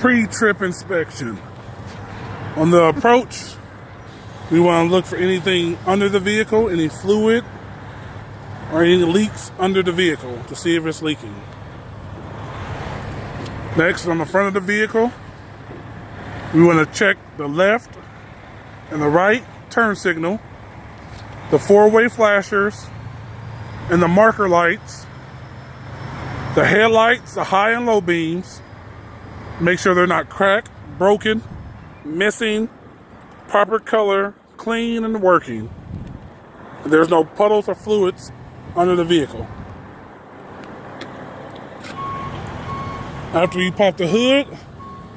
pre-trip inspection. On the approach, we want to look for anything under the vehicle, any fluid, or any leaks under the vehicle to see if it's leaking. Next, on the front of the vehicle, we want to check the left and the right turn signal, the four-way flashers, and the marker lights, the headlights, the high and low beams. Make sure they're not cracked, broken, missing, proper color, clean and working. There's no puddles or fluids under the vehicle. After you pop the hood,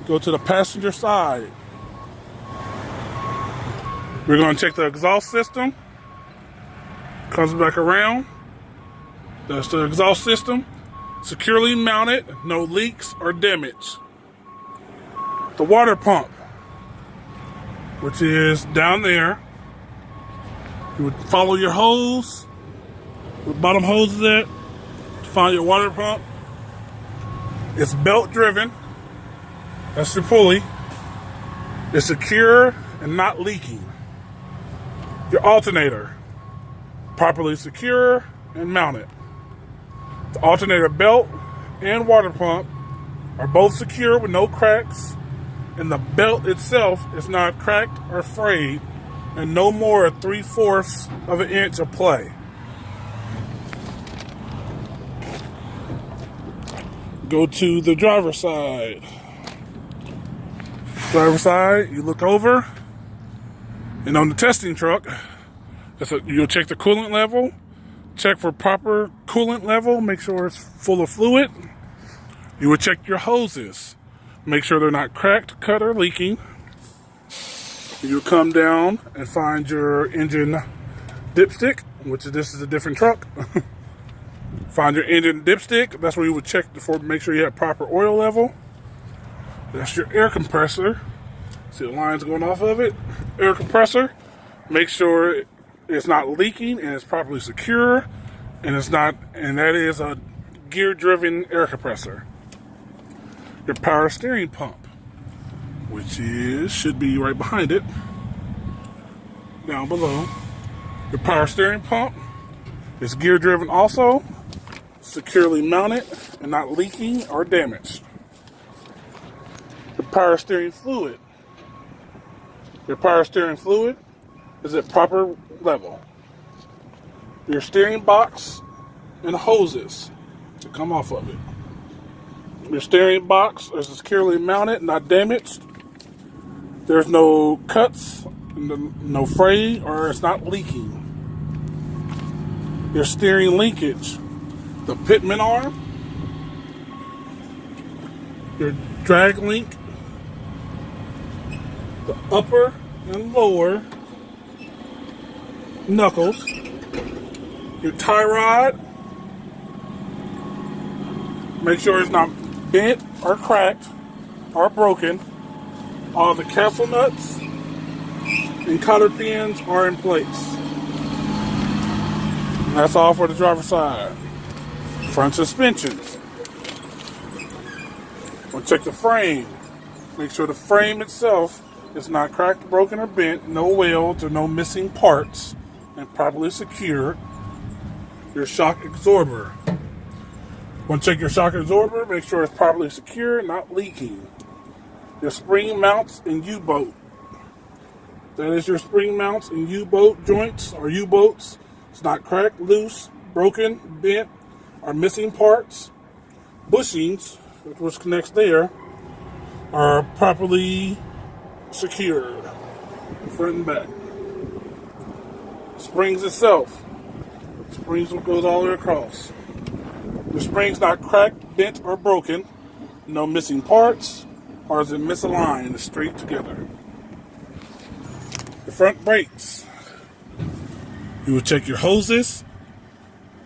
go to the passenger side. We're going to check the exhaust system. Comes back around. That's the exhaust system. Securely mounted, no leaks or damage. The water pump, which is down there. You would follow your hose, where the bottom hose is at, to find your water pump. It's belt driven. That's your pulley. It's secure and not leaking. Your alternator, properly secure and mounted. The alternator belt and water pump are both secure with no cracks, and the belt itself is not cracked or frayed, and no more 3/4 of an inch of play. Go to the driver's side. Driver's side, you look over, and on the testing truck, you'll check the coolant level, check for proper coolant level, make sure it's full of fluid. You will check your hoses, make sure they're not cracked, cut, or leaking. You'll come down and find your engine dipstick, which this is a different truck. Find your engine dipstick. That's where you would check for, make sure you have proper oil level. That's your air compressor. See the lines going off of it? Air compressor. Make sure it's not leaking and it's properly secure, and that is a gear-driven air compressor. Your power steering pump, which should be right behind it, down below. Your power steering pump is gear-driven also, securely mounted and not leaking or damaged. Your power steering fluid. Your power steering fluid is at proper level. Your steering box and hoses to come off of it. Your steering box is securely mounted, not damaged. There's no cuts, no fray, or it's not leaking. Your steering linkage, the pitman arm, your drag link, the upper and lower knuckles, your tie rod, make sure it's not bent or cracked or broken. All the castle nuts and cotter pins are in place. And that's all for the driver's side. Front suspensions. We'll check the frame. Make sure the frame itself is not cracked, broken, or bent, no welds or no missing parts, and properly secured. Your shock absorber. Want to check your shock absorber, make sure it's properly secure, not leaking. Your spring mounts and U-bolt. That is your spring mounts and U-bolt joints or U-bolts. It's not cracked, loose, broken, bent, or missing parts. Bushings, which connects there, are properly secured, front and back. Springs itself. Springs goes all the way across. The spring's not cracked, bent, or broken. No missing parts, or is it misaligned? It's straight together. The front brakes. You will check your hoses.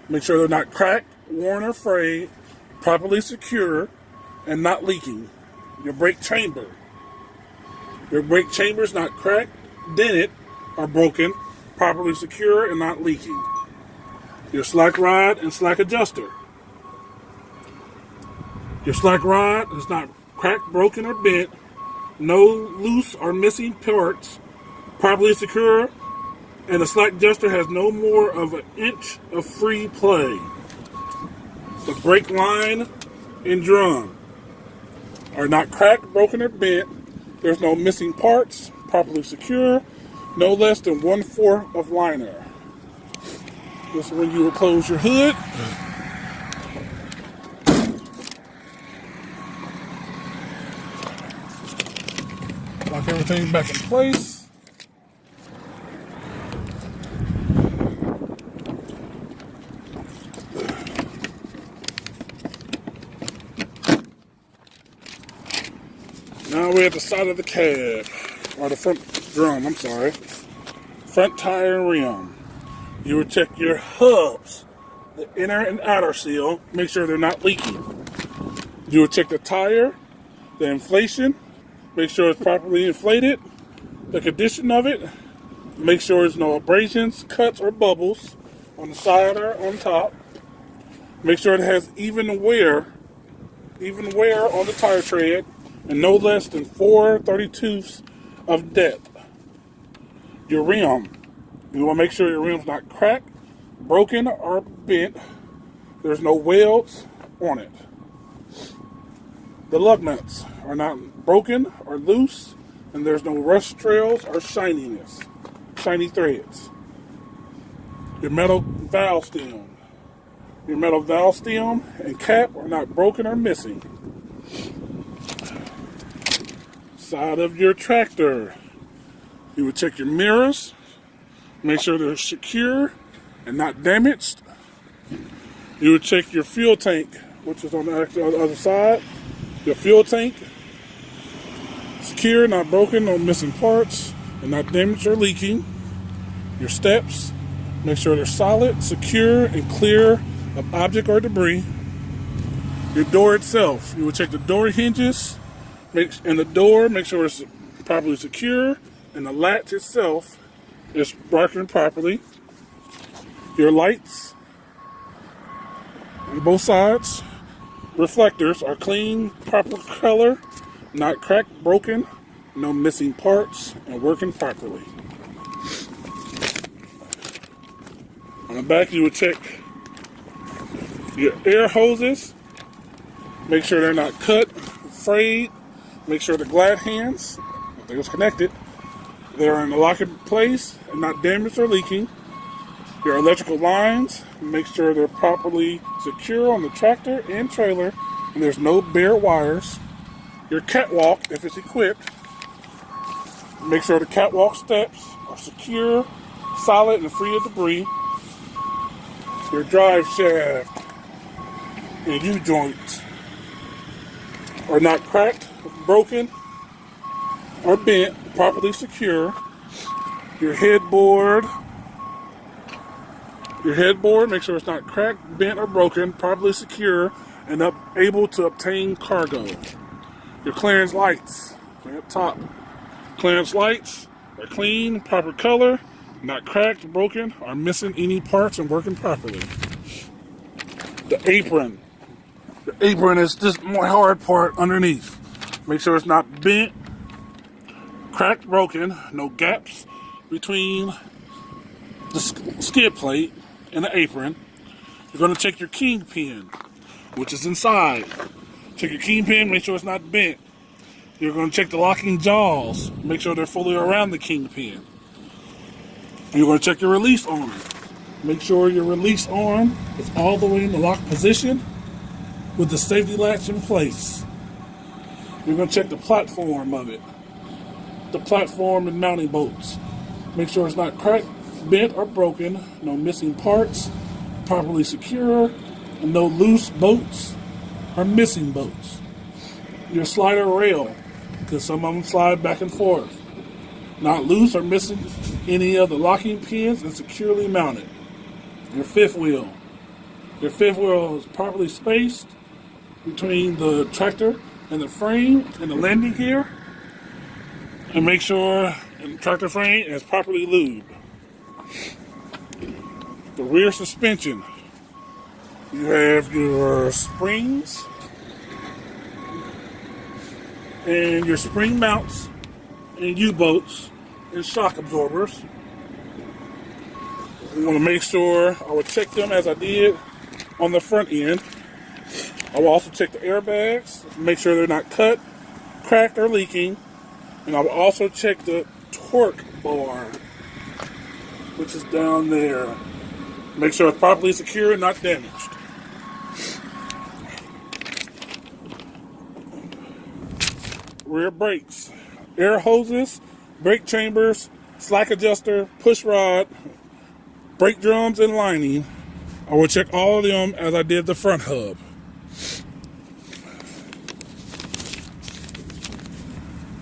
Make sure they're not cracked, worn, or frayed. Properly secure and not leaking. Your brake chamber. Your brake chamber is not cracked, dented, or broken. Properly secure and not leaking. Your slack rod and slack adjuster. Your slack rod is not cracked, broken, or bent, no loose or missing parts, properly secure, and the slack adjuster has no more of an inch of free play. The brake line and drum are not cracked, broken, or bent. There's no missing parts, properly secure, no less than 1/4 of liner. This is when you will close your hood. Lock everything back in place. Now we're at the side of the cab, or the front drum, I'm sorry. Front tire and rim. You will check your hubs, the inner and outer seal, make sure they're not leaking. You will check the tire, the inflation, make sure it's properly inflated, the condition of it, make sure there's no abrasions, cuts, or bubbles on the side or on top. Make sure it has even wear on the tire tread, and no less than 4/32 of depth. Your rim. You want to make sure your rim's not cracked, broken, or bent. There's no welds on it. The lug nuts are not broken or loose, and there's no rust trails or shiny threads. Your metal valve stem. Your metal valve stem and cap are not broken or missing. Side of your tractor. You would check your mirrors, make sure they're secure and not damaged. You would check your fuel tank, which is on the other side. Your fuel tank, secure, not broken, no missing parts, and not damaged or leaking. Your steps, make sure they're solid, secure, and clear of object or debris. Your door itself, you would check the door hinges, make sure it's properly secure, and the latch itself is working properly. Your lights on both sides, reflectors are clean, proper color, not cracked, broken, no missing parts, and working properly. On the back, you would check your air hoses, make sure they're not cut, frayed, make sure the glad hands, if they was connected, they're in the locking place and not damaged or leaking. Your electrical lines, make sure they're properly secure on the tractor and trailer, and there's no bare wires. Your catwalk, if it's equipped, make sure the catwalk steps are secure, solid, and free of debris. Your drive shaft and U-joints are not cracked, broken, or bent, properly secure. Your headboard, make sure it's not cracked, bent, or broken, properly secure, and able to obtain cargo. Your clearance lights, up top. Clearance lights are clean, proper color, not cracked, broken, or missing any parts and working properly. The apron. The apron is this more hard part underneath. Make sure it's not bent, cracked, broken, no gaps between the skid plate and the apron. You're going to check your kingpin, which is inside. Check your kingpin, make sure it's not bent. You're going to check the locking jaws, make sure they're fully around the kingpin. You're going to check your release arm. Make sure your release arm is all the way in the lock position with the safety latch in place. You're going to check the platform of it. The platform and mounting bolts. Make sure it's not cracked, bent, or broken. No missing parts. Properly secure. And no loose bolts or missing bolts. Your slider rail, because some of them slide back and forth. Not loose or missing any of the locking pins and securely mounted. Your fifth wheel. Your fifth wheel is properly spaced between the tractor and the frame and the landing gear. And make sure the tractor frame is properly lubed. The rear suspension. You have your springs and your spring mounts and U-bolts and shock absorbers. You want to make sure I will check them as I did on the front end. I will also check the airbags, make sure they're not cut, cracked, or leaking. And I will also check the torque bar, which is down there. Make sure it's properly secure and not damaged. Rear brakes, air hoses, brake chambers, slack adjuster, push rod, brake drums, and lining. I will check all of them as I did the front hub.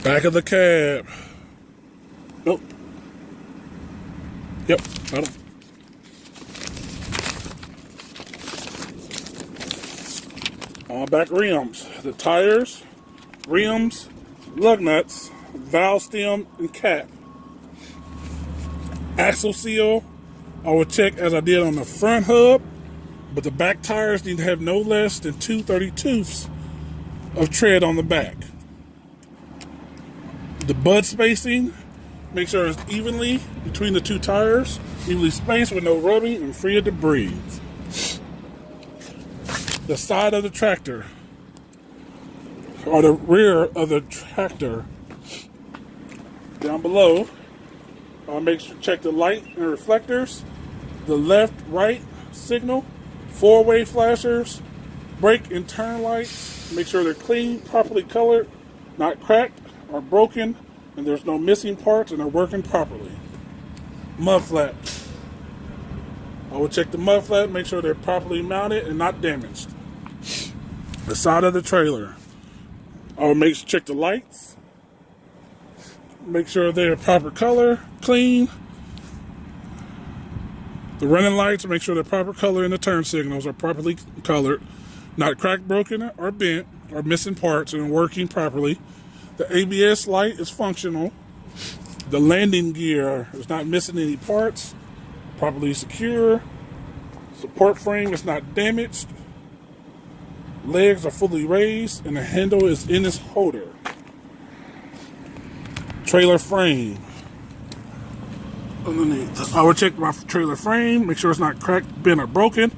Back of the cab. Nope. Yep, got them. On back rims, the tires, rims, lug nuts, valve stem, and cap. Axle seal, I will check as I did on the front hub, but the back tires need to have no less than 2/32 of tread on the back. The bud spacing, make sure it's evenly between the two tires, evenly spaced with no rubbing and free of debris. The side of the tractor, or the rear of the tractor, down below, I'll make sure check the light and reflectors, the left-right signal, four-way flashers, brake and turn lights. Make sure they're clean, properly colored, not cracked or broken, and there's no missing parts and are working properly. Mud flaps. I will check the mud flap, make sure they're properly mounted and not damaged. The side of the trailer. I will check the lights, make sure they're proper color, clean. The running lights, make sure they're proper color and the turn signals are properly colored, not cracked, broken, or bent, or missing parts and working properly. The ABS light is functional. The landing gear is not missing any parts, properly secure. Support frame is not damaged. Legs are fully raised and the handle is in its holder. Trailer frame. Underneath, I will check my trailer frame, make sure it's not cracked, bent, or broken.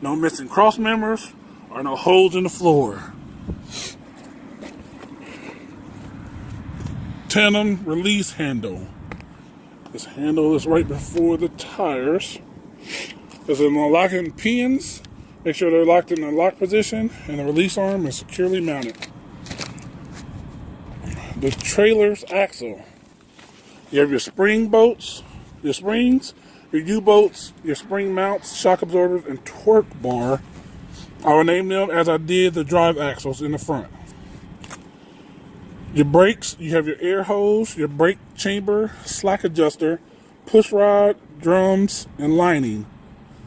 No missing cross members or no holes in the floor. Tandem release handle. This handle is right before the tires. There's an locking pins. Make sure they're locked in the lock position and the release arm is securely mounted. The trailer's axle. You have your spring bolts, your springs, your U-bolts, your spring mounts, shock absorbers, and torque bar. I will name them as I did the drive axles in the front. Your brakes, you have your air hose, your brake chamber, slack adjuster, push rod, drums, and lining.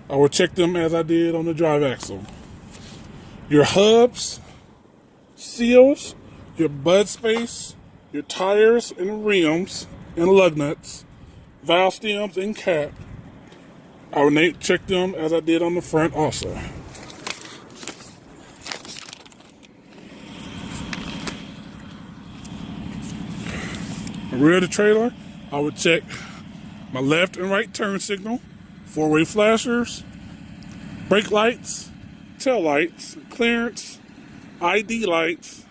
I will check them as I did on the drive axle. Your hubs, seals, your bud space, your tires and rims and lug nuts, valve stems and cap. I will check them as I did on the front also. The rear of the trailer, I would check my left and right turn signal, four-way flashers, brake lights, tail lights, clearance, ID lights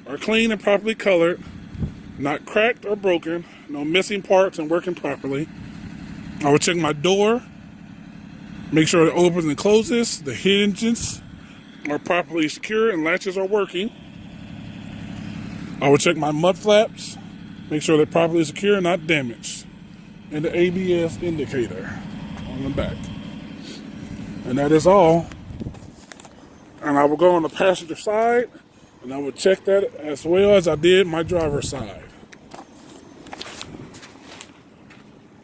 are clean and properly colored, not cracked or broken, no missing parts and working properly. I will check my door, make sure it opens and closes, the hinges are properly secure and latches are working. I will check my mud flaps, make sure they're properly secure and not damaged, and the ABS indicator on the back. And that is all. And I will go on the passenger side and I will check that as well as I did my driver's side.